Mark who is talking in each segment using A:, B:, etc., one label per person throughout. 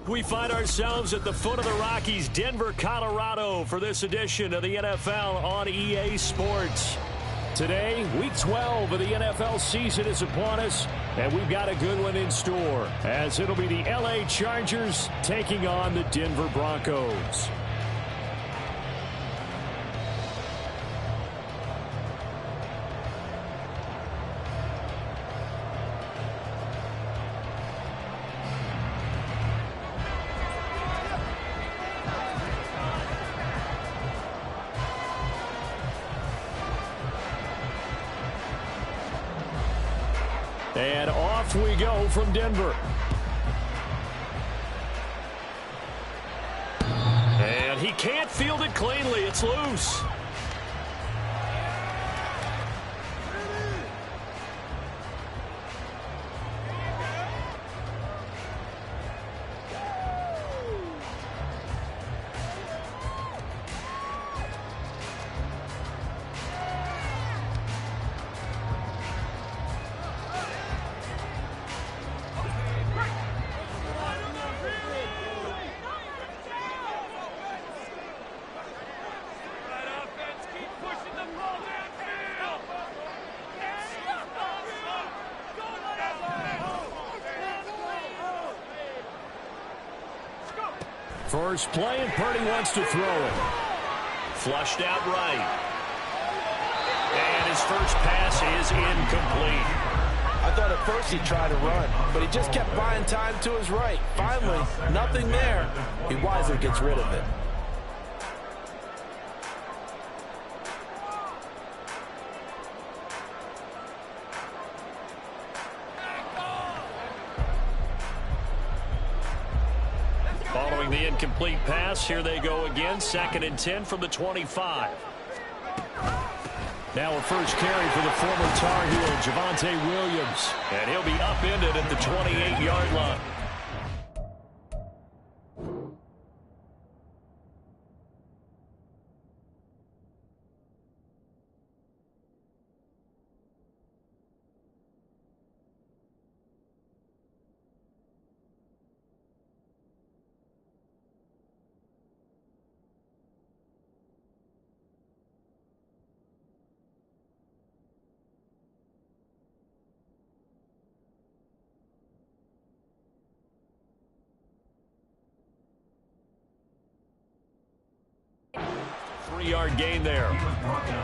A: We find ourselves at the foot of the Rockies, Denver, Colorado, for this edition of the NFL on EA Sports. Today, Week 12 of the NFL season is upon us, and we've got a good one in store, as it'll be the LA Chargers taking on the Denver Broncos. And off we go from Denver. And he can't field it cleanly. It's loose. First play, and Purdy wants to throw it. Flushed out right. And his first pass is incomplete.
B: I thought at first he'd try to run, but he just kept buying time to his right. Finally, nothing there. He wisely gets rid of it.
A: Following the incomplete pass, here they go again. 2nd and 10 from the 25. Now a first carry for the former Tar Heel, Javonte Williams. And he'll be upended at the 28-yard line. Three-yard gain there.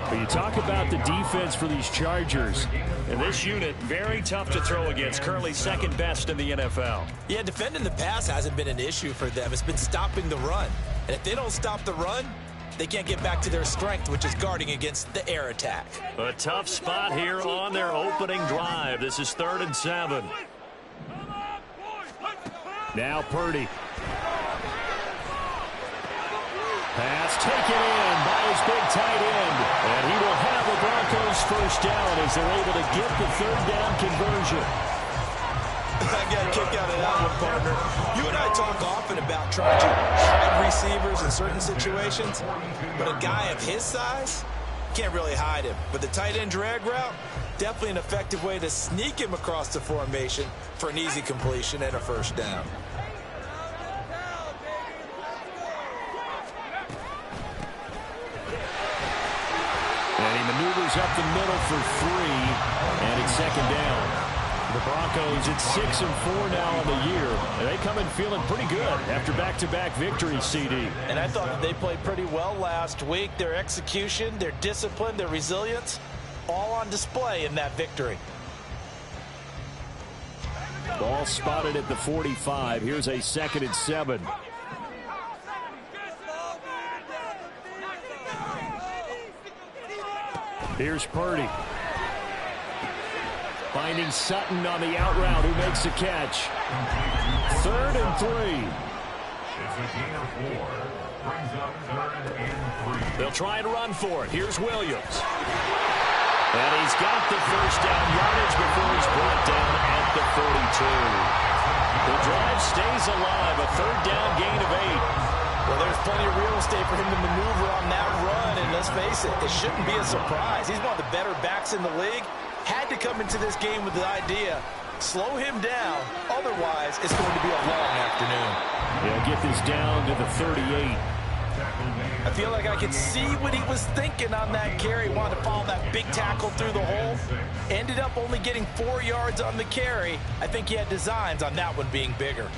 A: But you talk about the defense for these Chargers. And this unit, very tough to throw against. Currently second best in the NFL.
C: Yeah, defending the pass hasn't been an issue for them. It's been stopping the run. And if they don't stop the run, they can't get back to their strength, which is guarding against the air attack.
A: A tough spot here on their opening drive. This is 3rd and 7. Now Purdy. Pass taken in by his big tight end. And he will have the Broncos first down as they're able to get the 3rd down conversion.
C: I got a kick out of that one, partner. You and I talk often about trying to hide receivers in certain situations, but a guy of his size can't really hide him. But the tight end drag route, definitely an effective way to sneak him across the formation for an easy completion and a first down.
A: And he maneuvers up the middle for 3, and it's 2nd down. The Broncos at 6-4 now on the year. And they come in feeling pretty good after back-to-back victories, CD.
B: And I thought that they played pretty well last week. Their execution, their discipline, their resilience, all on display in that victory.
A: Ball spotted at the 45. Here's a 2nd and 7. Here's Purdy. Finding Sutton on the out route, who makes the catch. 3rd and 3.
D: It's a gain of 4. Brings up 3rd and 3.
A: They'll try and run for it. Here's Williams. And he's got the first down yardage before he's brought down at the 42. The drive stays alive. A 3rd down gain of 8.
B: Well, there's plenty of real estate for him to maneuver on that run, and let's face it, it shouldn't be a surprise. He's one of the better backs in the league. Had to come into this game with the idea
C: Slow him down. Otherwise, it's going to be a long afternoon.
A: They'll get this down to the 38.
C: I feel like I could see what he was thinking on that carry. Wanted to follow that big tackle through the hole. Ended up only getting 4 yards on the carry. I think he had designs on that one being bigger.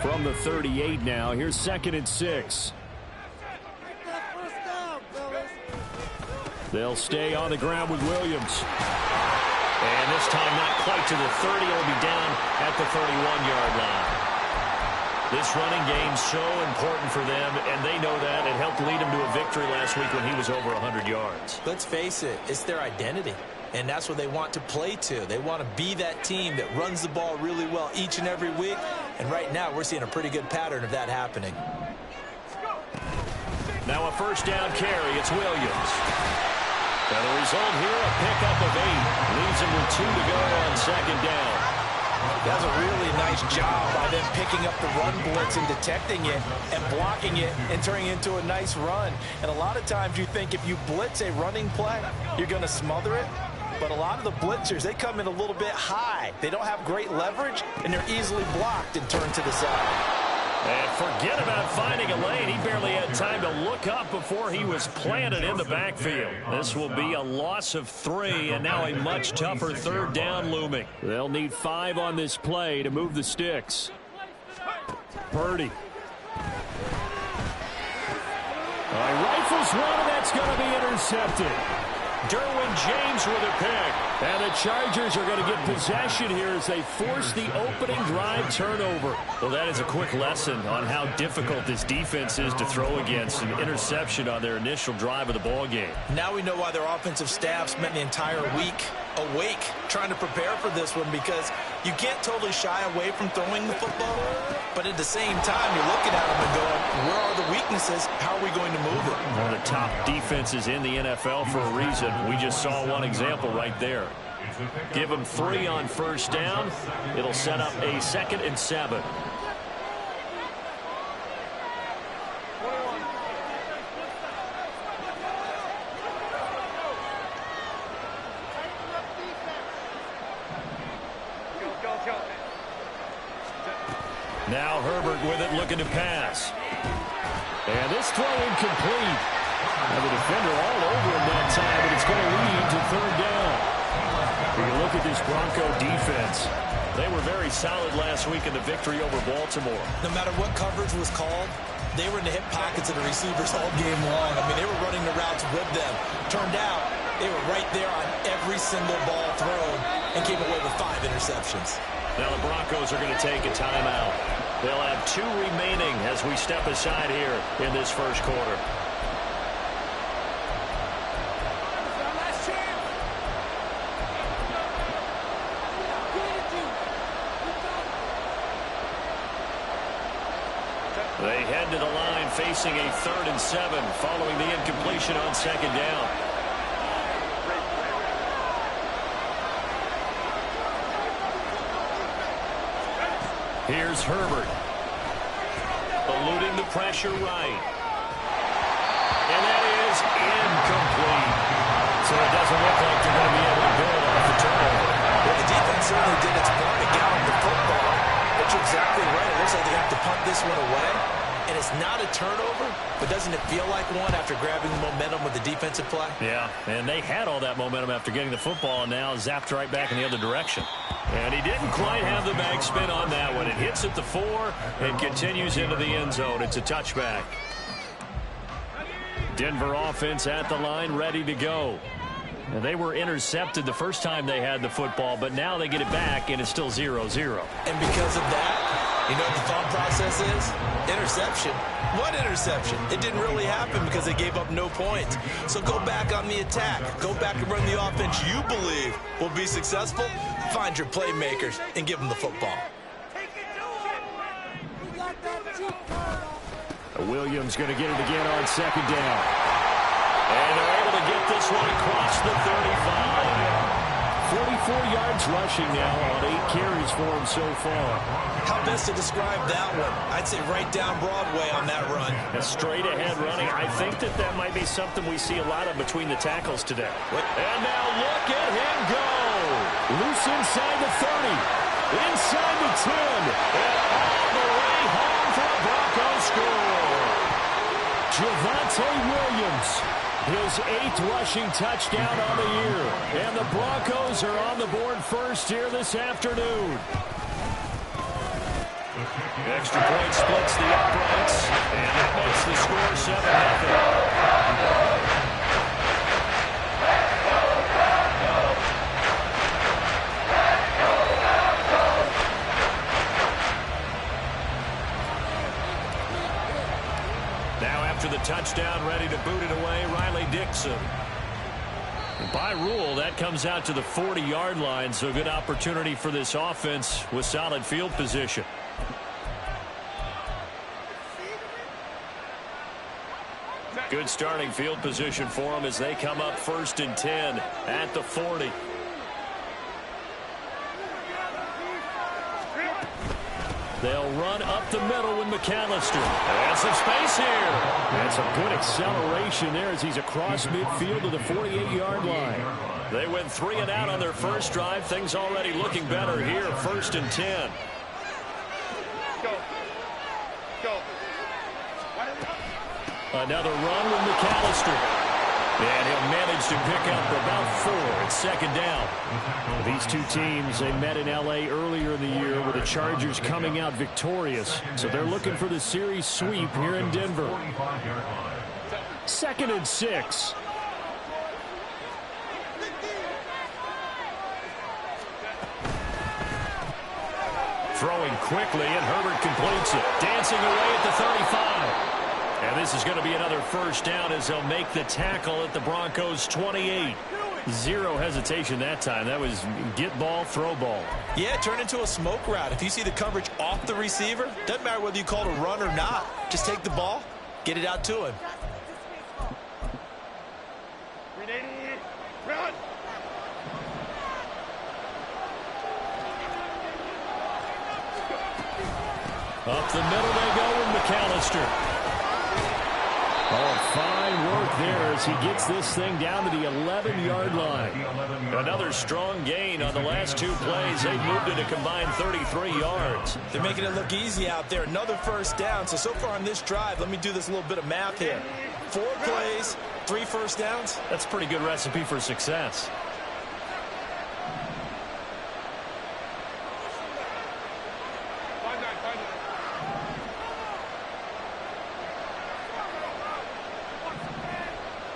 A: From the 38 now, here's 2nd and 6. They'll stay on the ground with Williams. And this time not quite to the 30. It'll be down at the 31-yard line. This running game's so important for them, and they know that. It helped lead them to a victory last week when he was over 100 yards.
C: Let's face it, it's their identity. And that's what they want to play to. They want to be that team that runs the ball really well each and every week. And right now, we're seeing a pretty good pattern of that happening.
A: Now a first down carry. It's Williams. And the result here, a pickup of 8. Leaves him with 2 to go on 2nd down.
C: That's a really nice job by them picking up the run blitz and detecting it and blocking it and turning it into a nice run. And a lot of times you think if you blitz a running play, you're going to smother it. But a lot of the blitzers, they come in a little bit high. They don't have great leverage, and they're easily blocked and turned to the side.
A: And forget about finding a lane. He barely had time to look up before he was planted in the backfield. This will be a loss of 3, and now a much tougher 3rd down looming. They'll need 5 on this play to move the sticks. Purdy. Rifles one, and that's going to be intercepted. Derwin James with a pick. And the Chargers are going to get possession here as they force the opening drive turnover. Well, that is a quick lesson on how difficult this defense is to throw against. An interception on their initial drive of the ball game.
C: Now we know why their offensive staff spent the entire week awake trying to prepare for this one, because you can't totally shy away from throwing the football, but at the same time you're looking at them and going, where are the weaknesses? How are we going to move it?
A: One of the top defenses in the NFL for a reason. We just saw one example right there. Give them 3 on first down. It'll set up a 2nd and 7. Now Herbert with it, looking to pass. And this throw incomplete. Now the defender all over him that time, but it's going to lead to 3rd down. When you look at this Bronco defense, they were very solid last week in the victory over Baltimore.
C: No matter what coverage was called, they were in the hip pockets of the receivers all game long. I mean, they were running the routes with them. Turned out, they were right there on every single ball thrown and came away with 5 interceptions.
A: Now the Broncos are going to take a timeout. They'll have 2 remaining as we step aside here in this first quarter. They head to the line facing a 3rd and 7 following the incompletion on 2nd down. Here's Herbert. Eluding the pressure right. And that is incomplete. So it doesn't look like they're going to be able to build off the turnover.
C: Well, the defense certainly did its part to get on the football. But you're exactly right. It looks like they have to punt this one away. And it's not a turnover, but doesn't it feel like one after grabbing momentum with the defensive play?
A: Yeah, and they had all that momentum after getting the football, and now zapped right back in the other direction. And he didn't quite have the bag spin on that one. It hits at the 4 and continues into the end zone. It's a touchback. Denver offense at the line, ready to go. And they were intercepted the first time they had the football, but now they get it back, and it's still 0-0.
C: And because of that, you know what the thought process is? Interception. What interception? It didn't really happen because they gave up no points. So go back on the attack. Go back and run the offense you believe will be successful. Find your playmakers and give them the football.
A: Williams going to get it again on 2nd down. And they're able to get this one across the 35. 44 yards rushing now on 8 carries for him so far.
C: How best to describe that one? I'd say right down Broadway on that run.
A: A straight ahead running. I think that might be something we see a lot of between the tackles today. And now look at him go. Loose inside the 30. Inside the 10. And all the way home for a Broncos score. Javonte Williams. His 8th rushing touchdown on the year. And the Broncos are on the board first here this afternoon. Extra point splits the uprights, and that makes the score 7-0. Now after the touchdown, ready to boot it away, Riley Dixon. By rule, that comes out to the 40-yard line, so good opportunity for this offense with solid field position. Good starting field position for them as they come up 1st and 10 at the 40. They'll run up the middle with McAllister. And some space here. And some good acceleration there as he's across midfield to the 48-yard line. They went 3 and out on their first drive. Things already looking better here. 1st and 10. Another run with McAllister. And he'll manage to pick up about 4 at 2nd down. These two teams, they met in L.A. earlier in the year with the Chargers coming out victorious. So they're looking for the series sweep here in Denver. 2nd and 6. Throwing quickly, and Herbert completes it. Dancing away at the 35. And this is going to be another first down as they'll make the tackle at the Broncos' 28. Zero hesitation that time. That was get ball, throw ball.
C: Yeah, turn into a smoke route. If you see the coverage off the receiver, doesn't matter whether you call it a run or not. Just take the ball, get it out to him.
E: Run!
A: Up the middle they go with McAllister. Oh, fine work there as he gets this thing down to the 11-yard line. Another strong gain on the last 2 plays. They moved it a combined 33 yards.
C: They're making it look easy out there. Another first down. So far on this drive, let me do this little bit of math here. 4 plays, 3 first downs.
A: That's a pretty good recipe for success.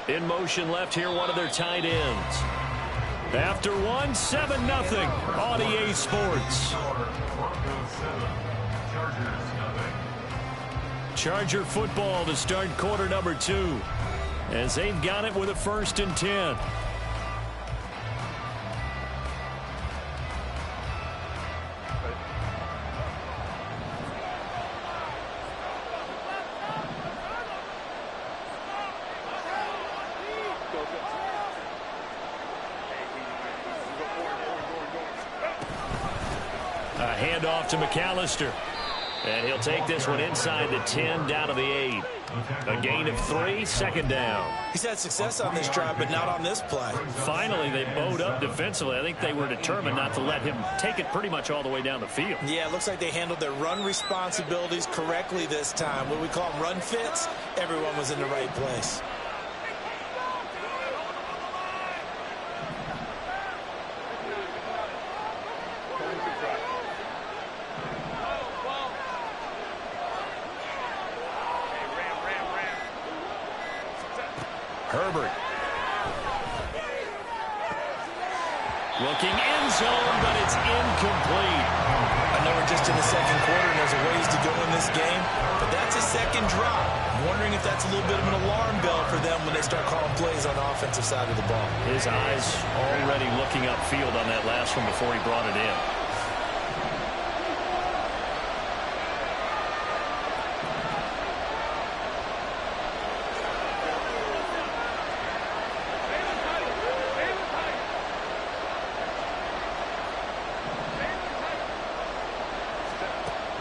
A: In motion left here, one of their tight ends. After 1, 7-0 on EA Sports. Charger football to start quarter number 2. As they've got it with a 1st and 10. Handoff to McAllister. And he'll take this one inside the 10 down to the 8. A gain of 3, 2nd down.
C: He's had success on this drive, but not on this play.
A: Finally, they bowed up defensively. I think they were determined not to let him take it pretty much all the way down the field.
C: Yeah, it looks like they handled their run responsibilities correctly this time. What we call them run fits, everyone was in the right place.
A: Herbert. Looking end zone, but it's incomplete.
C: I know we're just in the 2nd quarter and there's a ways to go in this game, but that's a 2nd drop. I'm wondering if that's a little bit of an alarm bell for them when they start calling plays on the offensive side of the ball.
A: His eyes already looking upfield on that last one before he brought it in.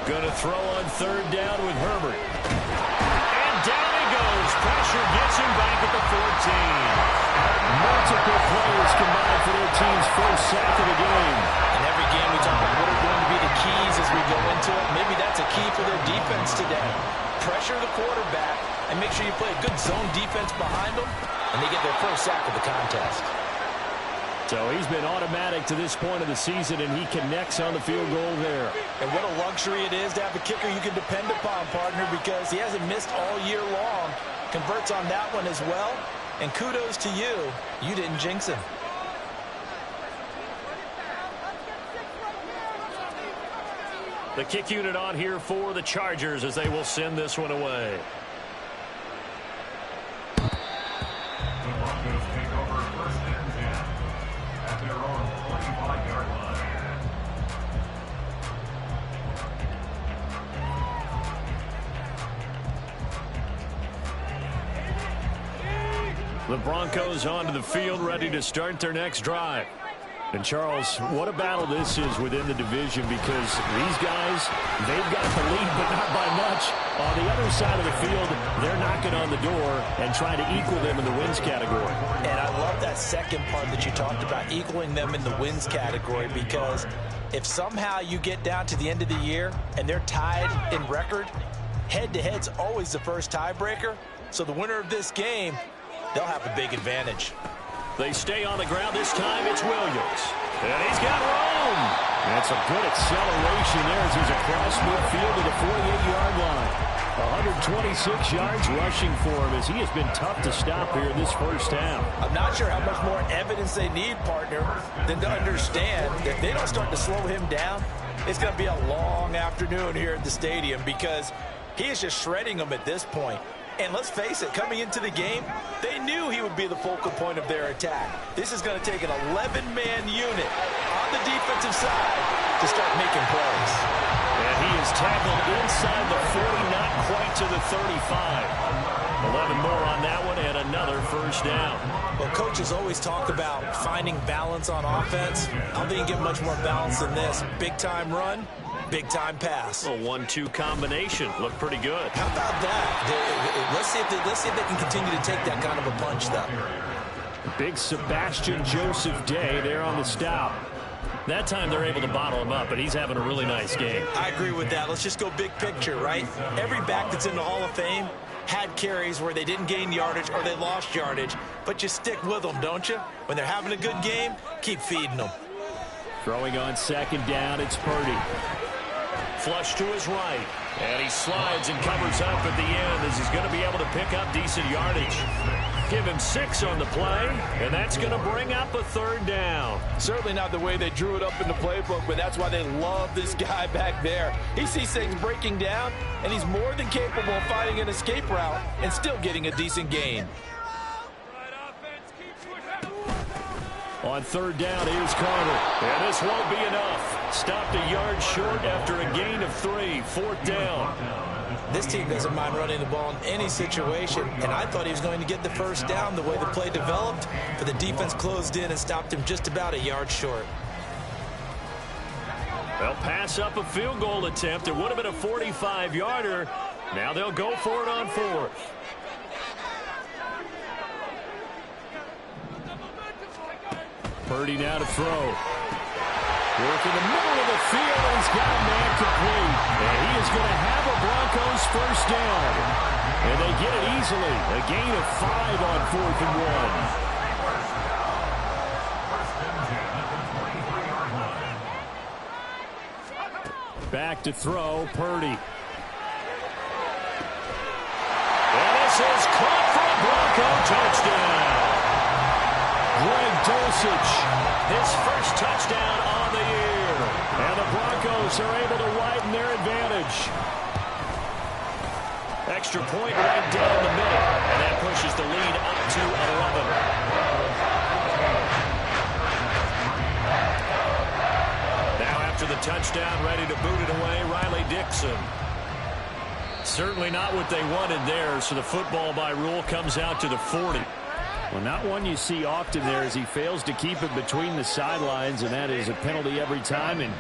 A: Going to throw on third down with Herbert. And down he goes. Pressure gets him back at the 14. Multiple players combined for their team's first sack of the game.
C: In every game we talk about what are going to be the keys as we go into it. Maybe that's a key for their defense today. Pressure the quarterback and make sure you play a good zone defense behind them, and they get their first sack of the contest.
A: So he's been automatic to this point of the season, and he connects on the field goal there.
C: And what a luxury it is to have a kicker you can depend upon, partner, because he hasn't missed all year long. Converts on that one as well. And kudos to you. You didn't jinx him.
A: The kick unit on here for the Chargers as they will send this one away.
D: The Broncos take over first and 10 at their own 25-yard line.
A: The Broncos onto the field, ready to start their next drive. And, Charles, what a battle this is within the division, because these guys, they've got the lead, but not by much. On the other side of the field, they're knocking on the door and trying to equal them in the wins category.
C: And I love that second part that you talked about, equaling them in the wins category, because if somehow you get down to the end of the year and they're tied in record, head-to-head's always the first tiebreaker. So the winner of this game, they'll have a big advantage.
A: They stay on the ground. This time it's Williams. And he's got room. That's a good acceleration there as he's across midfield to the 48-yard line. 126 yards rushing for him as he has been tough to stop here in this first half.
C: I'm not sure how much more evidence they need, partner, than to understand that if they don't start to slow him down, it's going to be a long afternoon here at the stadium, because he is just shredding them at this point. And let's face it, coming into the game, they knew he would be the focal point of their attack. This is going to take an 11-man unit on the defensive side to start making plays.
A: And he is tackled inside the 40, not quite to the 35. 11 more on that one, and another first down.
C: Well, coaches always talk about finding balance on offense. I don't think you can get much more balance than this. Big-time run, big-time pass.
A: A 1-2 combination. Looked pretty good.
C: How about that? Let's see if they can continue to take that kind of a punch, though.
A: Big Sebastian Joseph Day there on the stop. That time they're able to bottle him up, but he's having a really nice game.
C: I agree with that. Let's just go big picture, right? Every back that's in the Hall of Fame had carries where they didn't gain yardage or they lost yardage, but you stick with them, don't you? When they're having a good game, keep feeding them.
A: Throwing on second down, it's Purdy. Flush to his right, and he slides and covers up at the end as he's going to be able to pick up decent yardage. Give him 6 on the play, and that's going to bring up a third down.
B: Certainly not the way they drew it up in the playbook, but that's why they love this guy back there. He sees things breaking down, and he's more than capable of finding an escape route and still getting a decent gain.
A: On third down, here's Carter. And this won't be enough. Stopped a yard short after a gain of 3. Fourth down.
C: This team doesn't mind running the ball in any situation, and I thought he was going to get the first down the way the play developed, but the defense closed in and stopped him just about a yard short.
A: They'll pass up a field goal attempt. It would have been a 45-yarder. Now they'll go for it on 4th. Purdy now to throw. Work in the middle of the field, and he's got a man complete. And he is going to have a Broncos first down. And they get it easily. A gain of 5 on 4th and 1. Back to throw, Purdy. And this is caught for a Bronco touchdown. Greg Dulcich, his first touchdown on the year. And the Broncos are able to widen their advantage. Extra point right down the middle. And that pushes the lead up to 11. Now after the touchdown, ready to boot it away, Riley Dixon. Certainly not what they wanted there, so the football by rule comes out to the 40. Well, not one you see often there as he fails to keep it between the sidelines, and that is a penalty every time. And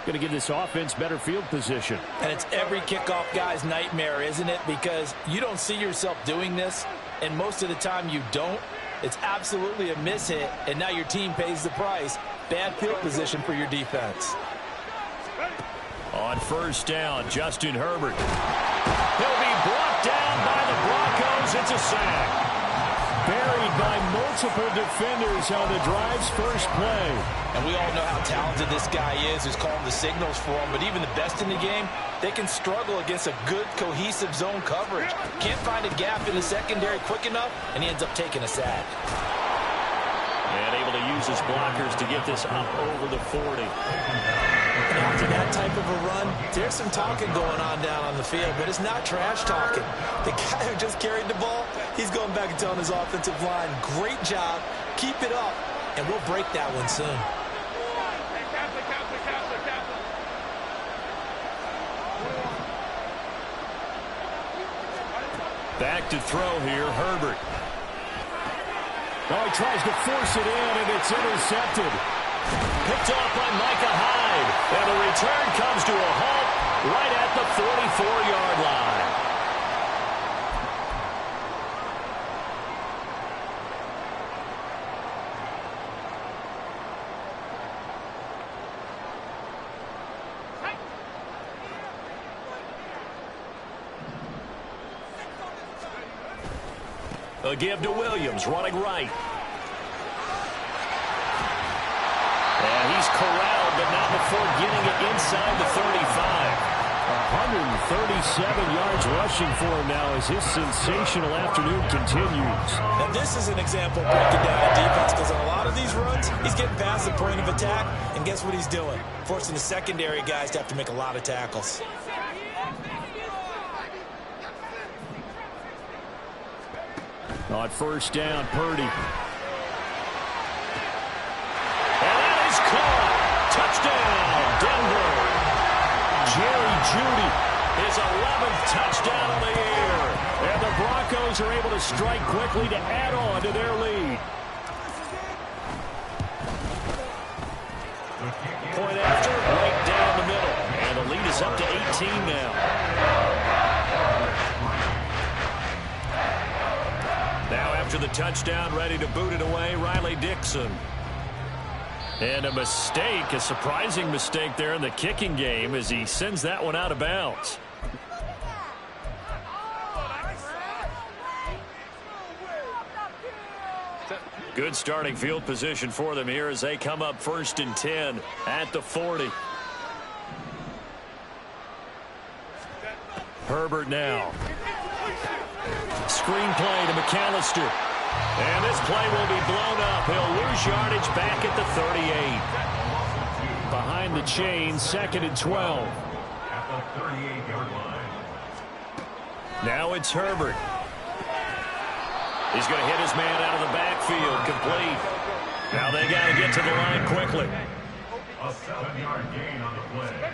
A: Going to give this offense better field position.
B: And it's every kickoff guy's nightmare, isn't it? Because you don't see yourself doing this, and most of the time you don't. It's absolutely a mishit, and now your team pays the price. Bad field position for your defense.
A: On first down, Justin Herbert. He'll be brought down by the Broncos. It's a sack. Buried by multiple defenders on the drive's first play.
B: And we all know how talented this guy is, who's calling the signals for him. But even the best in the game, they can struggle against a good, cohesive zone coverage. Can't find a gap in the secondary quick enough, and he ends up taking a sack.
A: And able to use his blockers to get this up over the 40.
C: And after that type of a run, there's some talking going on down on the field, but it's not trash talking. The guy who just carried the ball, he's going back and telling his offensive line, great job, keep it up, and we'll break that one soon.
A: Back to throw here, Herbert. Oh, he tries to force it in, and it's intercepted. Picked off by Micah Hyde. And the return comes to a halt right at the 44-yard line. A give to Williams, running right. And he's corralled, but not before getting it inside the 35. 137 yards rushing for him now as his sensational afternoon continues.
C: Now this is an example of breaking down a defense, because on a lot of these runs, he's getting past the point of attack, and guess what he's doing? Forcing the secondary guys to have to make a lot of tackles.
A: On first down, Purdy. And that is caught. Touchdown, Denver. Jerry Jeudy, his 11th touchdown of the year. And the Broncos are able to strike quickly to add on to their lead. Point after, right down the middle. And the lead is up to 18 now. Now after the touchdown, ready to boot it away, Riley Dixon. And a mistake, a surprising mistake there in the kicking game as he sends that one out of bounds. Good starting field position for them here as they come up 1st and 10 at the 40. Herbert now. Screen play to McAllister. And this play will be blown up. He'll lose yardage back at the 38. Behind the chain, 2nd and 12.
D: At the 38-yard line.
A: Now it's Herbert. He's going to hit his man out of the backfield, complete. Now they got to get to the line quickly.
D: A 7-yard gain on the play.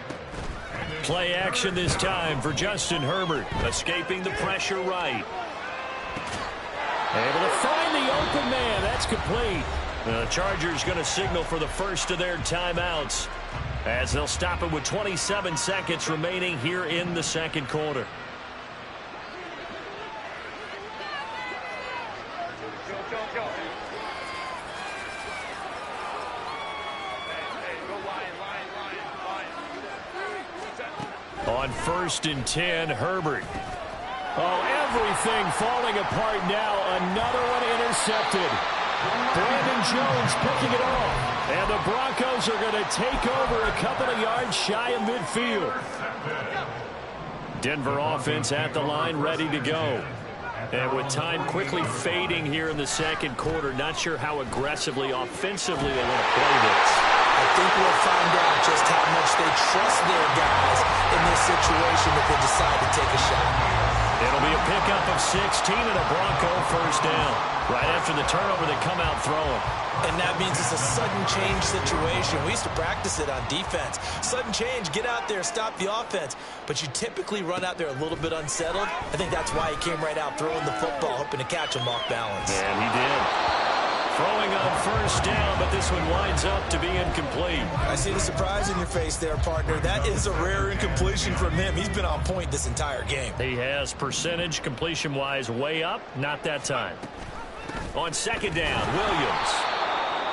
A: Play action this time for Justin Herbert, escaping the pressure right. Able to find the open man. That's complete. The Chargers going to signal for the first of their timeouts as they'll stop it with 27 seconds remaining here in the second quarter. On 1st and 10, Herbert. Oh, everything falling apart now. Another one intercepted. Brandon Jones picking it off. And the Broncos are going to take over a couple of yards shy of midfield. Denver offense at the line, ready to go. And with time quickly fading here in the second quarter, not sure how aggressively, offensively they want to play this.
C: I think we'll find out just how much they trust their guys in this situation if they decide to take a shot.
A: It'll be a pickup of 16 and a Bronco first down. Right after the turnover, they come out throwing.
C: And that means it's a sudden change situation. We used to practice it on defense. Sudden change, get out there, stop the offense. But you typically run out there a little bit unsettled. I think that's why he came right out throwing the football, hoping to catch him off balance.
A: And he did. Throwing on first down, but this one winds up to be incomplete.
C: I see the surprise in your face there, partner. That is a rare incompletion from him. He's been on point this entire game.
A: He has percentage completion-wise way up. Not that time. On second down, Williams.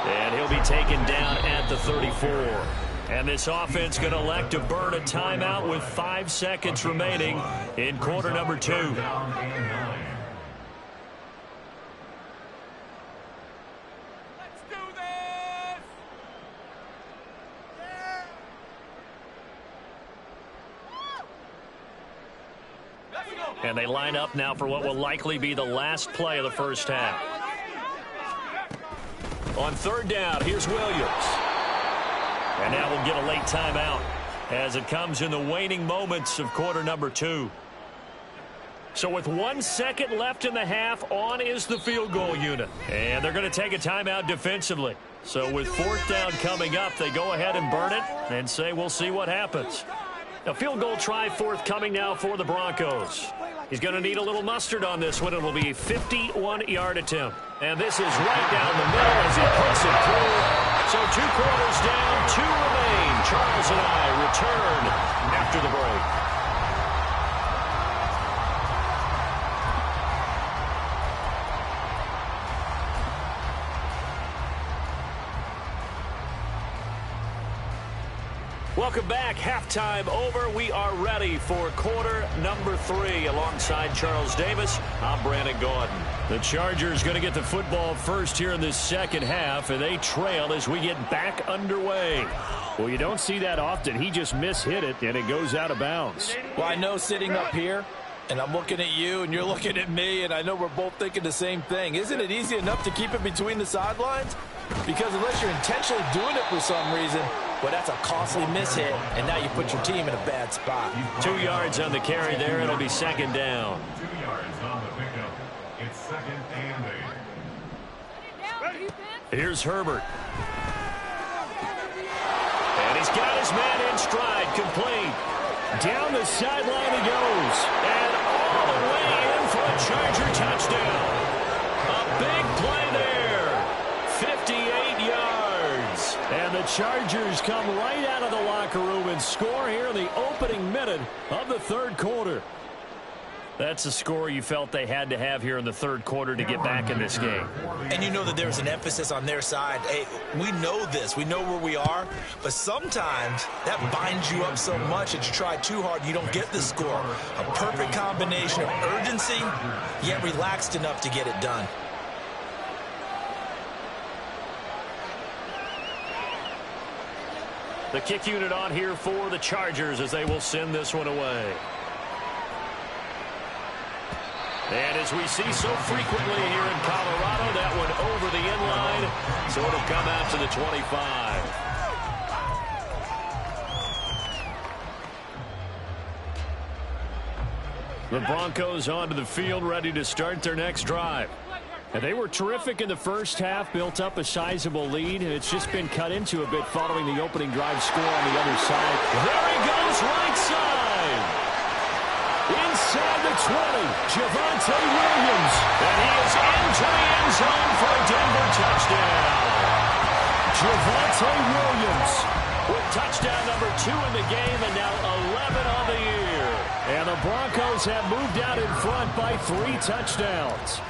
A: And he'll be taken down at the 34. And this offense going to elect to burn a timeout with 5 seconds remaining in quarter number 2. And they line up now for what will likely be the last play of the first half. On third down, here's Williams. And now we'll get a late timeout as it comes in the waning moments of quarter number 2. So with 1 second left in the half, on is the field goal unit. And they're going to take a timeout defensively. So with fourth down coming up, they go ahead and burn it and say we'll see what happens. A field goal try forthcoming now for the Broncos. He's going to need a little mustard on this one. It will be a 51-yard attempt. And this is right down the middle as he puts it through. So 2 quarters down, 2 remain. Charles and I return after the break. Welcome back. Halftime over. We are ready for quarter number 3. Alongside Charles Davis, I'm Brandon Gaudin. The Chargers going to get the football first here in this second half, and they trail as we get back underway. Well, you don't see that often. He just mishit it, and it goes out of bounds.
B: Well, I know sitting up here, and I'm looking at you, and you're looking at me, and I know we're both thinking the same thing. Isn't it easy enough to keep it between the sidelines? Because unless you're intentionally doing it for some reason, well, that's a costly mishit, and now you put your team in a bad spot.
A: 2 yards on the carry there. It'll be second down.
D: 2 yards on the pickup. It's second and 8.
A: Here's Herbert. And he's got his man in stride, complete. Down the sideline he goes. And all the way in for a Charger touchdown. A big play there. 58 yards. And the Chargers come right out of the locker room and score here in the opening minute of the third quarter. That's a score you felt they had to have here in the third quarter to get back in this game.
C: And you know that there's an emphasis on their side. Hey, we know this. We know where we are. But sometimes that binds you up so much that you try too hard, you don't get the score. A perfect combination of urgency, yet relaxed enough to get it done.
A: The kick unit on here for the Chargers as they will send this one away. And as we see so frequently here in Colorado, that one over the end line, so it'll come out to the 25. The Broncos onto the field, ready to start their next drive. And they were terrific in the first half, built up a sizable lead, and it's just been cut into a bit following the opening drive score on the other side. There he goes, right side. Inside the 20, Javonte Williams. And he is into the end zone for a Denver touchdown. Javonte Williams with touchdown number 2 in the game and now 11 on the year. And the Broncos have moved out in front by 3 touchdowns.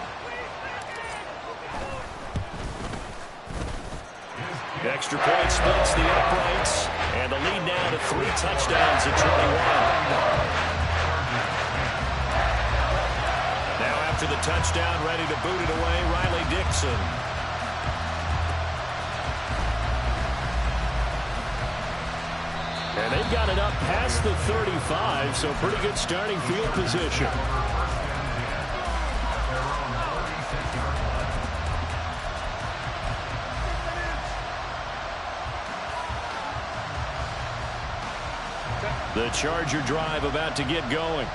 A: Extra point splits the uprights, and the lead now to 3 touchdowns at 21. Now after the touchdown, ready to boot it away, Riley Dixon. And they've got it up past the 35, so pretty good starting field position. The Charger drive about to get going.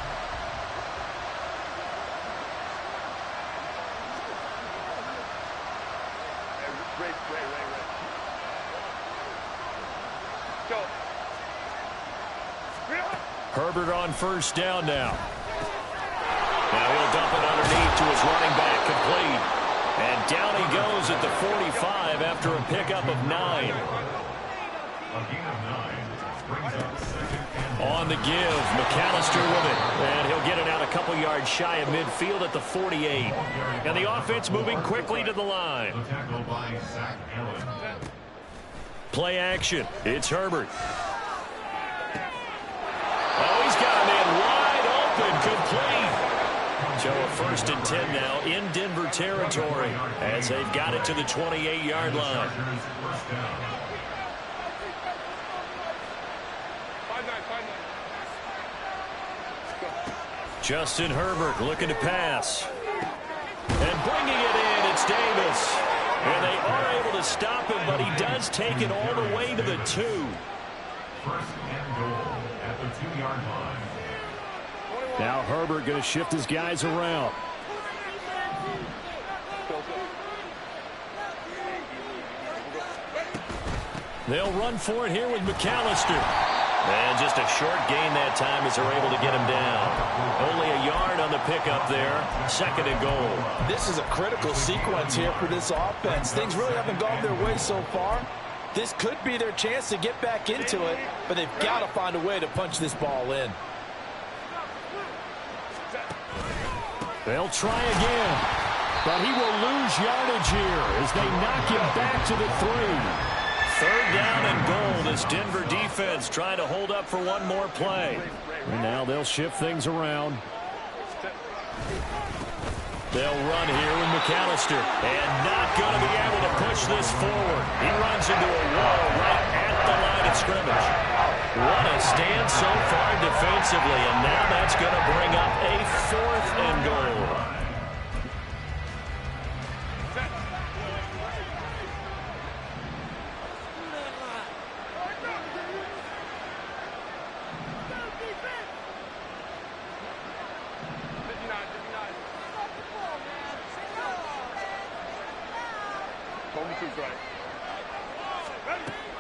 A: Herbert on first down now. Now he'll dump it underneath to his running back, complete. And down he goes at the 45 after a pickup of 9. On the give, McAllister with it. And he'll get it out a couple yards shy of midfield at the 48. And the offense moving quickly to the line. Play action. It's Herbert. Oh, he's got a man wide open, complete. So a 1st and 10 now in Denver territory as they've got it to the 28-yard line. Justin Herbert looking to pass. And bringing it in, it's Davis. And they are able to stop him, but he does take it all the way to the 2.
D: 1st and goal at the 2-yard line.
A: Now Herbert going to shift his guys around. They'll run for it here with McAllister. And just a short gain that time as they're able to get him down. Only a yard on the pickup there. 2nd and goal.
B: This is a critical sequence here for this offense. Things really haven't gone their way so far. This could be their chance to get back into it, but they've got to find a way to punch this ball in.
A: They'll try again, but he will lose yardage here as they knock him back to the 3. 3rd down and goal. This Denver defense trying to hold up for one more play. And now they'll shift things around. They'll run here with McAllister. And not going to be able to push this forward. He runs into a wall right at the line of scrimmage. What a stand so far defensively. And now that's going to bring up a 4th and goal.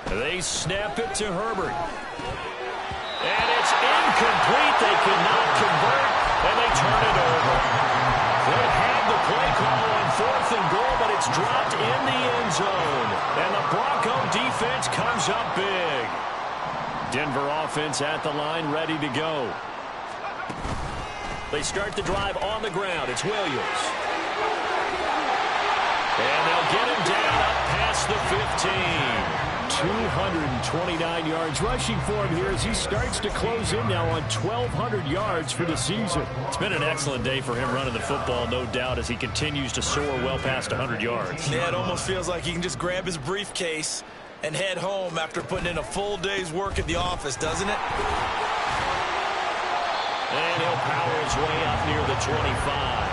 A: They snap it to Herbert. And it's incomplete. They cannot convert, and they turn it over. They had the play call on 4th and goal, but it's dropped in the end zone. And the Bronco defense comes up big. Denver offense at the line, ready to go. They start the drive on the ground. It's Williams. And they'll get him down up past the 15. 229 yards rushing for him here as he starts to close in now on 1,200 yards for the season. It's been an excellent day for him running the football, no doubt, as he continues to soar well past 100 yards.
C: Yeah, it almost feels like he can just grab his briefcase and head home after putting in a full day's work at the office, doesn't it?
A: And he'll power his way up near the 25.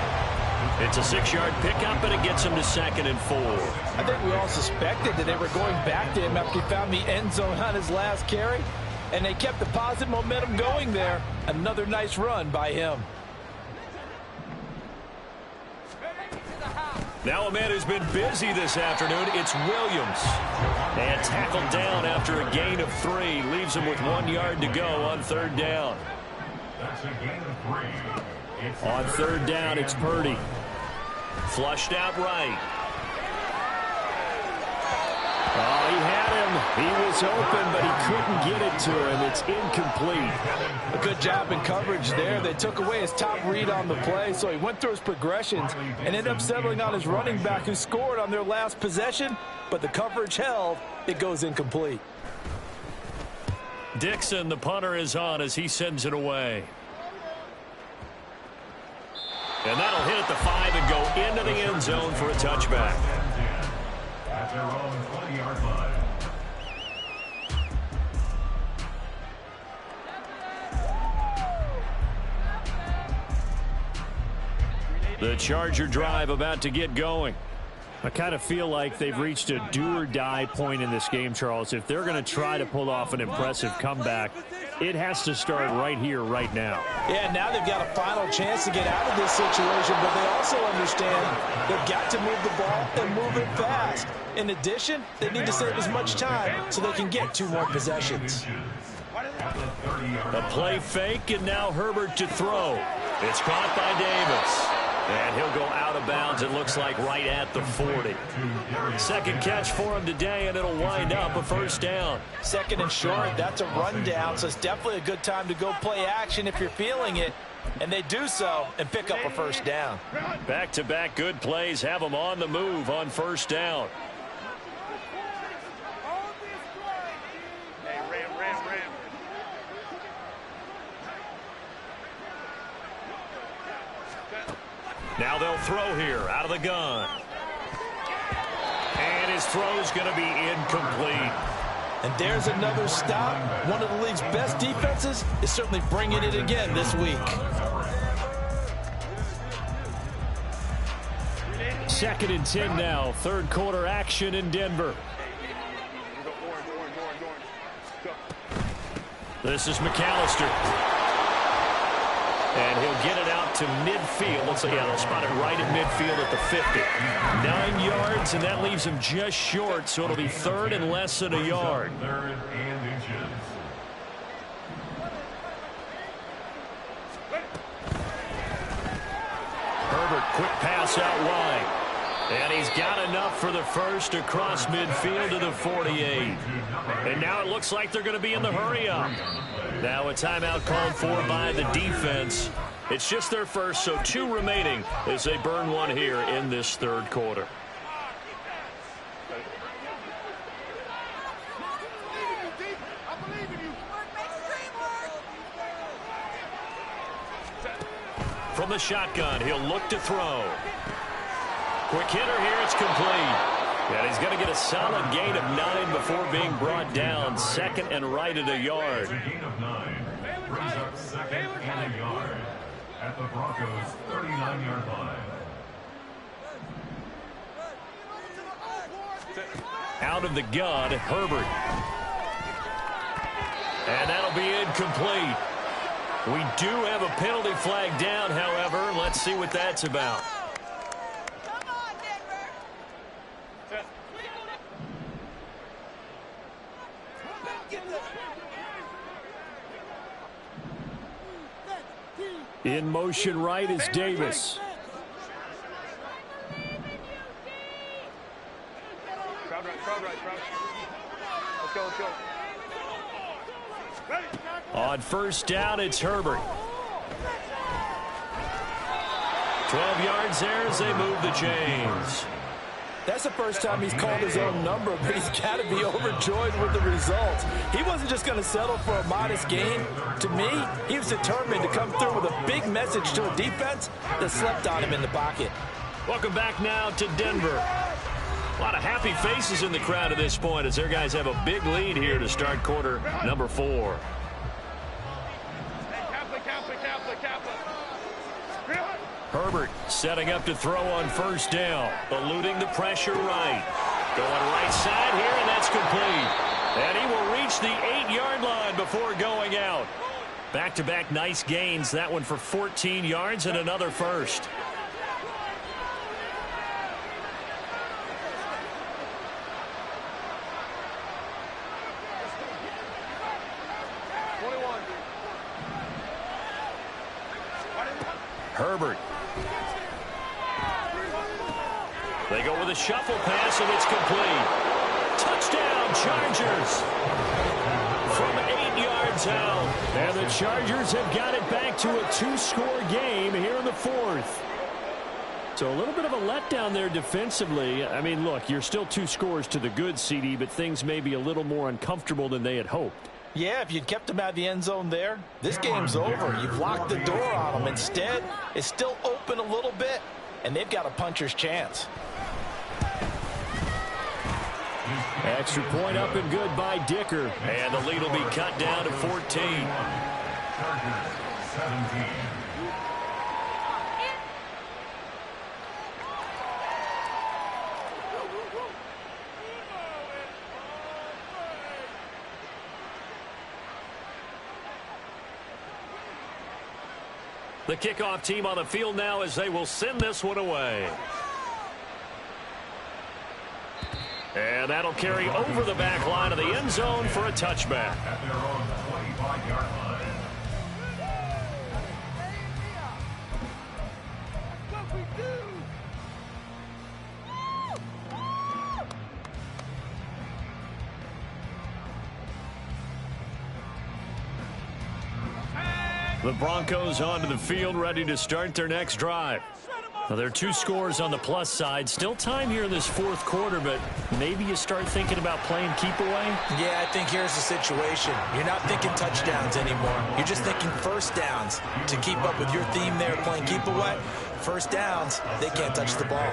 A: It's a 6-yard pickup, and it gets him to 2nd and 4.
B: I think we all suspected that they were going back to him after he found the end zone on his last carry, and they kept the positive momentum going there. Another nice run by him.
A: Now a man who's been busy this afternoon, it's Williams. And tackled down after a gain of 3. Leaves him with 1 yard to go on 3rd down.
D: That's a gain of 3.
A: On 3rd down, it's Purdy. Flushed out right. Oh, he had him. He was open, but he couldn't get it to him. It's incomplete.
B: A good job in coverage there. They took away his top read on the play, so he went through his progressions and ended up settling on his running back who scored on their last possession, but the coverage held. It goes incomplete.
A: Dixon, the punter, is on as he sends it away. And that'll hit at the 5 and go into the end zone for a touchback.
D: At their own 20-yard line.
A: The Charger drive about to get going. I kind of feel like they've reached a do-or-die point in this game, Charles. If they're going to try to pull off an impressive comeback, it has to start right here, right now.
B: Yeah, now they've got a final chance to get out of this situation, but they also understand they've got to move the ball and move it fast. In addition, they need to save as much time so they can get 2 more possessions.
A: A play fake, and now Herbert to throw. It's caught by Davis. And he'll go out of bounds, it looks like, right at the 40. Second catch for him today, and it'll wind up a first down.
B: Second and short, that's a rundown, so it's definitely a good time to go play action if you're feeling it. And they do so and pick up a first down.
A: Back-to-back good plays have them on the move on first down. Now they'll throw here out of the gun. And his throw's going to be incomplete.
B: And there's another stop. One of the league's best defenses is certainly bringing it again this week.
A: Second and 10 now. Third quarter action in Denver. This is McAllister. And he'll get it out to midfield. Let's say, yeah, they'll spot it right at midfield at the 50. 9 yards, and that leaves him just short, so it'll be third and less than a yard.
D: Third and inches.
A: Herbert, quick pass out wide. And he's got enough for the first across midfield to the 48. And now it looks like they're going to be in the hurry-up. Now a timeout called for by the defense. It's just their first, so 2 remaining as they burn one here in this third quarter. From the shotgun, he'll look to throw. Quick hitter here, it's complete. And he's going to get a solid gain of 9 before being brought down. Second and right at a yard.
D: A gain of 9 brings up second and a yard at the Broncos' 39-yard line.
A: Out of the gun, Herbert. And that'll be incomplete. We do have a penalty flag down, however. Let's see what that's about. In motion right is Davis.
E: Let's go.
A: On first down, it's Herbert. 12 yards there as they move the chains.
B: That's the first time he's called his own number, but he's got to be overjoyed with the results. He wasn't just going to settle for a modest gain. To me, he was determined to come through with a big message to a defense that slept on him in the pocket.
A: Welcome back now to Denver. A lot of happy faces in the crowd at this point as their guys have a big lead here to start quarter number 4. Herbert setting up to throw on first down, eluding the pressure right. Going right side here, and that's complete. And he will reach the 8-yard line before going out. Back-to-back nice gains, that one for 14 yards and another first. Herbert. They go with a shuffle pass, and it's complete. Touchdown, Chargers. From 8 yards out. And the Chargers have got it back to a 2-score game here in the 4th. So a little bit of a letdown there defensively. I mean, look, you're still 2 scores to the good, CD, but things may be a little more uncomfortable than they had hoped.
B: Yeah, if you'd kept him out of the end zone there, this game's over. You've locked the door on him. Instead, it's still open a little bit, and they've got a puncher's chance.
A: Extra point up and good by Dicker. And the lead will be cut down to 14.
D: Chargers 17.
A: The kickoff team on the field now as they will send this one away. And that'll carry over the back line of the end zone for a touchback.
D: At their own 25-yard line.
A: The Broncos onto the field, ready to start their next drive. Now, there are 2 scores on the plus side. Still time here in this fourth quarter, but maybe you start thinking about playing keep away?
B: Yeah, I think here's the situation. You're not thinking touchdowns anymore. You're just thinking first downs. To keep up with your theme there, playing keep away, first downs, they can't touch the ball.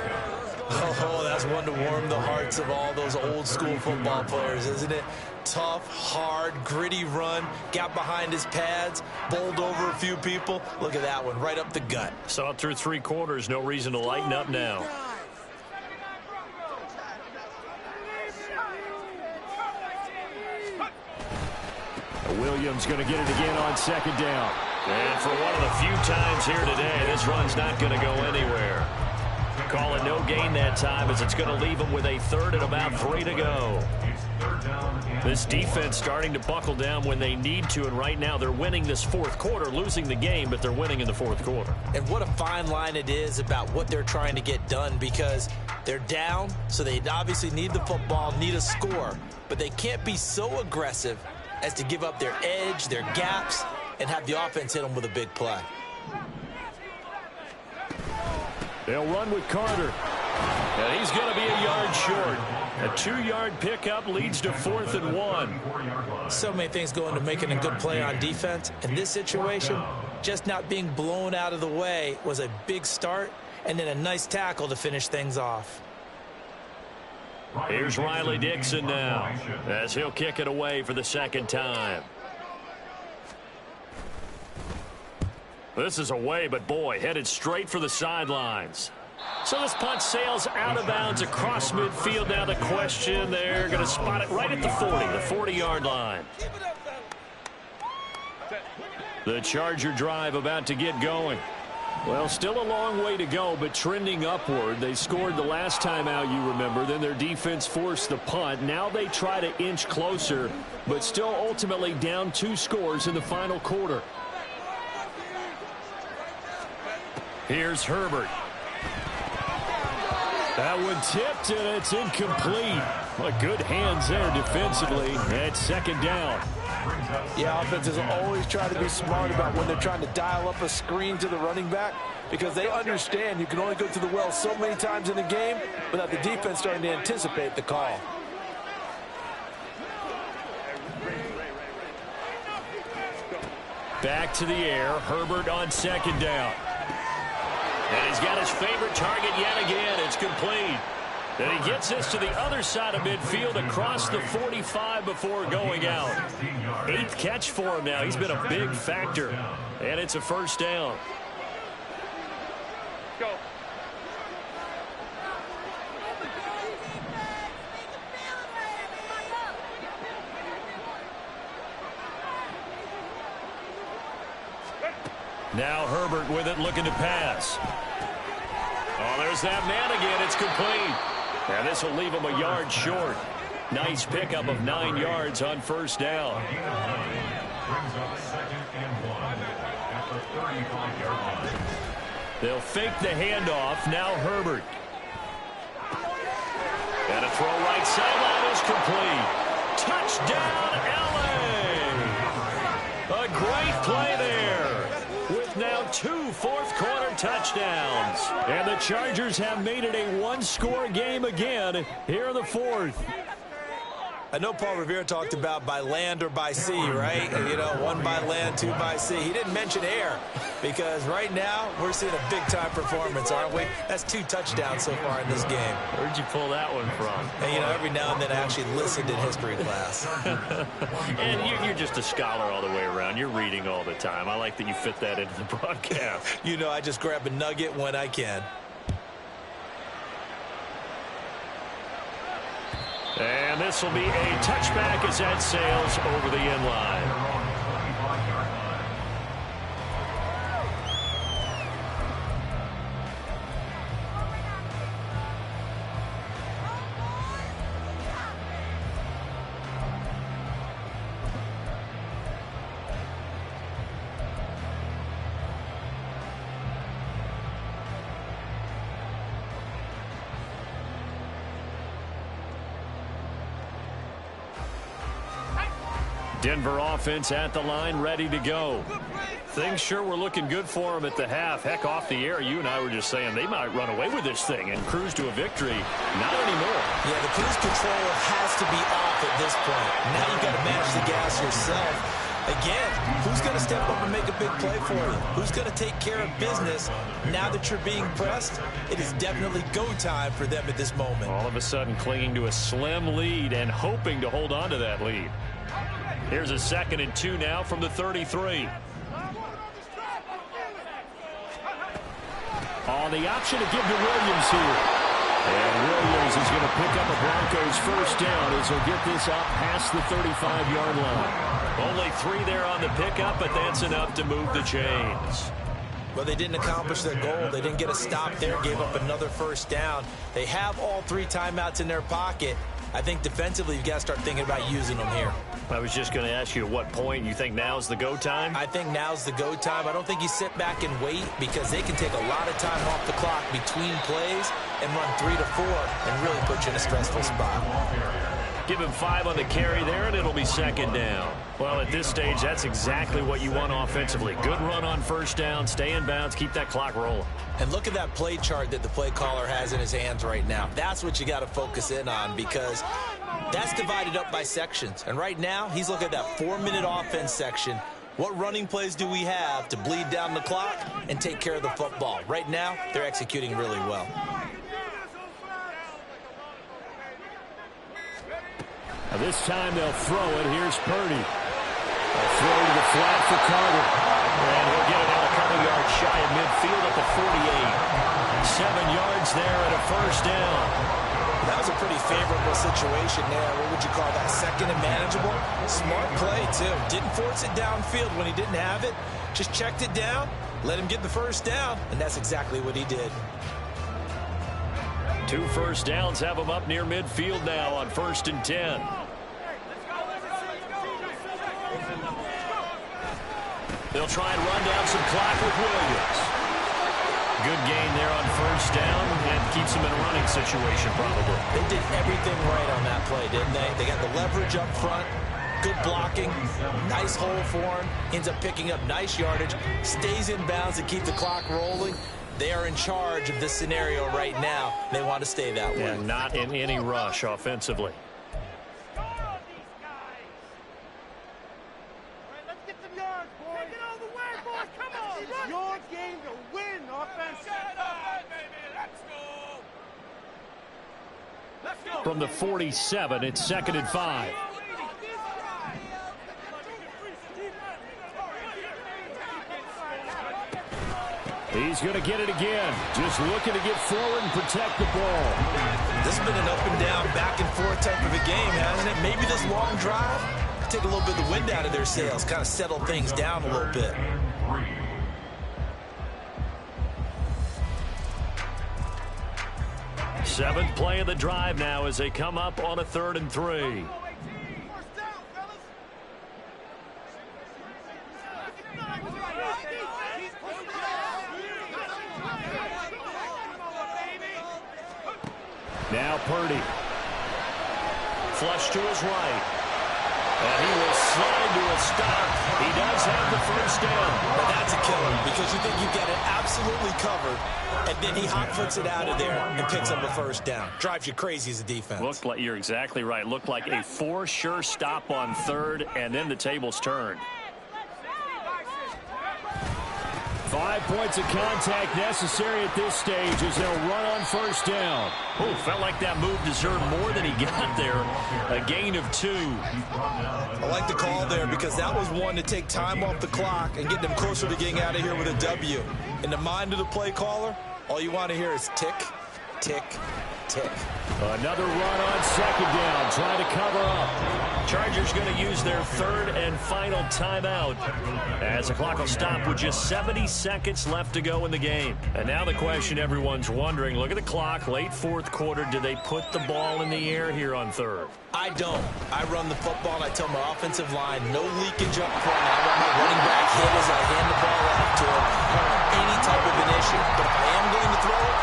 B: Oh, that's one to warm the hearts of all those old school football players, isn't it? Tough, hard, gritty run, got behind his pads, bowled over a few people. Look at that one, right up the gut.
A: Saw it through 3 quarters, no reason to lighten up now. Williams going to get it again on second down. And for one of the few times here today, this run's not going to go anywhere. Call it no gain that time as it's going to leave them with a third and about 3 to go. This defense starting to buckle down when they need to, and right now they're winning this fourth quarter, losing the game, but they're winning in the fourth quarter.
B: And what a fine line it is about what they're trying to get done, because they're down, so they obviously need the football, need a score, but they can't be so aggressive as to give up their edge, their gaps, and have the offense hit them with a big play.
A: They'll run with Carter. And he's going to be a yard short. A 2-yard pickup leads to 4th and 1.
B: So many things go into making a good play on defense. In this situation, just not being blown out of the way was a big start, and then a nice tackle to finish things off.
A: Here's Riley Dixon now, as he'll kick it away for the second time. This is away, but boy, headed straight for the sidelines. So this punt sails out of bounds across midfield. Now the question, they're going to spot it right at the 40-yard line. The Charger drive about to get going. Well, still a long way to go, but trending upward. They scored the last time out, you remember. Then their defense forced the punt. Now they try to inch closer, but still ultimately down 2 scores in the final quarter. Here's Herbert. That one tipped, and it's incomplete. Well, good hands there defensively at second down.
C: Yeah, offenses always try to be smart about when they're trying to dial up a screen to the running back, because they understand you can only go to the well so many times in a game without the defense starting to anticipate the call.
A: Back to the air. Herbert on second down. And he's got his favorite target yet again. It's complete. And he gets this to the other side of midfield across the 45 before going out. 8th catch for him now. He's been a big factor. And it's a first down.
E: Go.
A: Now Herbert with it, looking to pass. Oh, there's that man again. It's complete. And this will leave him a yard short. Nice pickup of 9 yards on first down.
D: Brings up 2nd and 1 at the 35-yard line.
A: They'll fake the handoff. Now Herbert. And a throw right sideline is complete. Touchdown, LA! A great play there. With now 2 fourth-quarter touchdowns. And the Chargers have made it a 1-score game again here in the fourth.
B: I know Paul Revere talked about by land or by sea, right? You know, 1 by land, 2 by sea. He didn't mention air, because right now we're seeing a big-time performance, aren't we? That's 2 touchdowns so far in this game.
A: Where'd you pull that one from?
B: And, you know, every now and then I actually listened in history class.
A: And you're just a scholar all the way around. You're reading all the time. I like that you fit that into the broadcast.
B: You know, I just grab a nugget when I can.
A: And this will be a touchback as that sails over the end line. Denver offense at the line, ready to go. Things sure were looking good for them at the half. Heck, off the air, you and I were just saying they might run away with this thing and cruise to a victory. Not anymore.
B: Yeah, the cruise control has to be off at this point. Now you've got to manage the gas yourself. Again, who's going to step up and make a big play for you? Who's going to take care of business now that you're being pressed? It is definitely go time for them at this moment.
A: All of a sudden clinging to a slim lead and hoping to hold on to that lead. Here's a 2nd and 2 now from the 33. On the option to give to Williams here. And Williams is going to pick up a Broncos first down as he'll get this up past the 35-yard line. Only 3 there on the pickup, but that's enough to move the chains.
B: Well, they didn't accomplish their goal. They didn't get a stop there, gave up another first down. They have all 3 timeouts in their pocket. I think defensively you've got to start thinking about using them here.
A: I was just going to ask you at what point you think now's the go time?
B: I think now's the go time. I don't think you sit back and wait because they can take a lot of time off the clock between plays and run 3 to 4 and really put you in a stressful spot.
A: Give him 5 on the carry there, and it'll be 2nd down. Well, at this stage, that's exactly what you want offensively. Good run on first down, stay in bounds, keep that clock rolling.
B: And look at that play chart that the play caller has in his hands right now. That's what you got to focus in on because that's divided up by sections. And right now, he's looking at that 4-minute offense section. What running plays do we have to bleed down the clock and take care of the football? Right now, they're executing really well.
A: Now this time they'll throw it. Here's Purdy. A throw to the flat for Carter. And he'll get it out a couple yards shy of midfield at the 48. 7 yards there and a first down.
B: That was a pretty favorable situation there. What would you call that? 2nd and manageable? Smart play, too. Didn't force it downfield when he didn't have it. Just checked it down, let him get the first down, and that's exactly what he did.
A: 2 first downs have him up near midfield now on 1st and 10. They'll try and run down some clock with Williams. Good gain there on first down and keeps them in a running situation probably.
B: They did everything right on that play, didn't they? They got the leverage up front, good blocking, nice hole for him, ends up picking up nice yardage, stays in bounds to keep the clock rolling. They are in charge of this scenario right now. They want to stay that way.
A: And not in any rush offensively.
E: Let's get some yards, boys. Take it all the way, boys. Come on. It's your game to win offense. Let's go.
A: From the 47, it's 2nd and 5. He's going to get it again. Just looking to get forward and protect the ball.
B: This has been an up and down, back and forth type of a game, hasn't it? Maybe this long drive could take a little bit of the wind out of their sails, kind of settle things down a little bit.
A: Seventh play of the drive now as they come up on a 3rd and 3. Now Purdy. Flush to his right. And he will slide to a stop. He does have the first down.
B: But that's a killer because you think you've got it absolutely covered, and then he hot foots it out of there and picks up a first down. Drives you crazy as a defense.
A: Looked like, you're exactly right. Looked like a for sure stop on 3rd, and then the tables turned. 5 points of contact necessary at this stage as they'll run on first down. Oh, felt like that move deserved more than he got there. A gain of 2.
B: I like the call there because that was one to take time off the clock and get them closer to getting out of here with a W. In the mind of the play caller, all you want to hear is tick, tick, tick.
A: Another run on 2nd down, trying to cover up. Chargers going to use their 3rd and final timeout as the clock will stop with just 70 seconds left to go in the game. And now the question everyone's wondering, look at the clock, late 4th quarter, do they put the ball in the air here on 3rd?
B: I don't. I run the football and I tell my offensive line, no leakage up front. I want my running back hit as I hand the ball off to him. I don't have any type of an issue. But if I am going to throw it,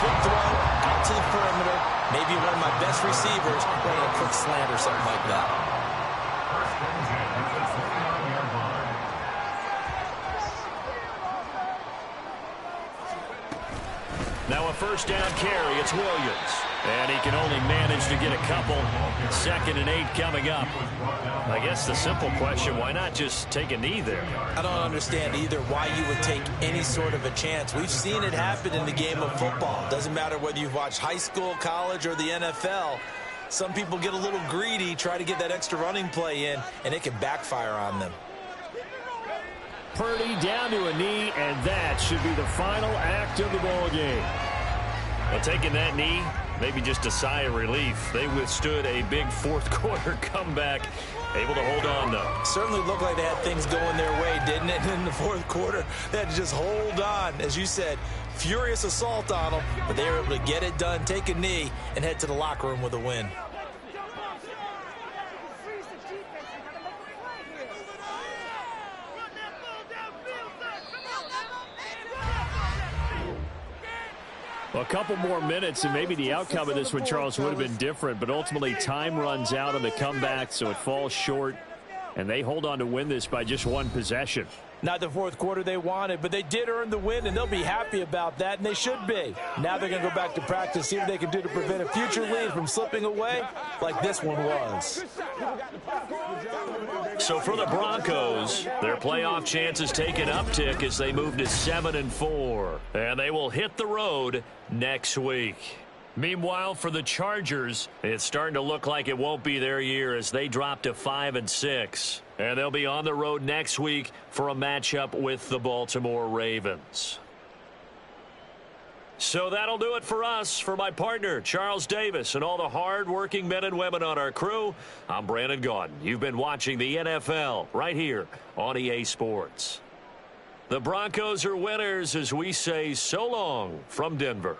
B: quick throw, out to the perimeter, maybe one of my best receivers running a quick slant or something like that.
A: Now a first down carry. It's Williams. And he can only manage to get a couple. 2nd and 8 coming up. I guess the simple question, why not just take a knee there?
B: I don't understand either why you would take any sort of a chance. We've seen it happen in the game of football. Doesn't matter whether you've watched high school, college, or the NFL. Some people get a little greedy, try to get that extra running play in, and it can backfire on them.
A: Purdy down to a knee, and that should be the final act of the ball game. Well, taking that knee, maybe just a sigh of relief. They withstood a big fourth-quarter comeback, able to hold on, though.
B: Certainly looked like they had things going their way, didn't it? In the fourth quarter, they had to just hold on. As you said, furious assault on them, but they were able to get it done, take a knee, and head to the locker room with a win.
A: Well, a couple more minutes, and maybe the outcome of this one, Charles, would have been different. But ultimately, time runs out on the comeback, so it falls short. And they hold on to win this by just one possession.
B: Not the fourth quarter they wanted, but they did earn the win, and they'll be happy about that, and they should be. Now they're going to go back to practice, see what they can do to prevent a future lead from slipping away like this one was.
A: So for the Broncos, their playoff chances take an uptick as they move to 7-4. And they will hit the road next week. Meanwhile, for the Chargers, it's starting to look like it won't be their year as they drop to 5-6. And they'll be on the road next week for a matchup with the Baltimore Ravens. So that'll do it for us. For my partner, Charles Davis, and all the hard-working men and women on our crew, I'm Brandon Gaudin. You've been watching the NFL right here on EA Sports. The Broncos are winners as we say so long from Denver.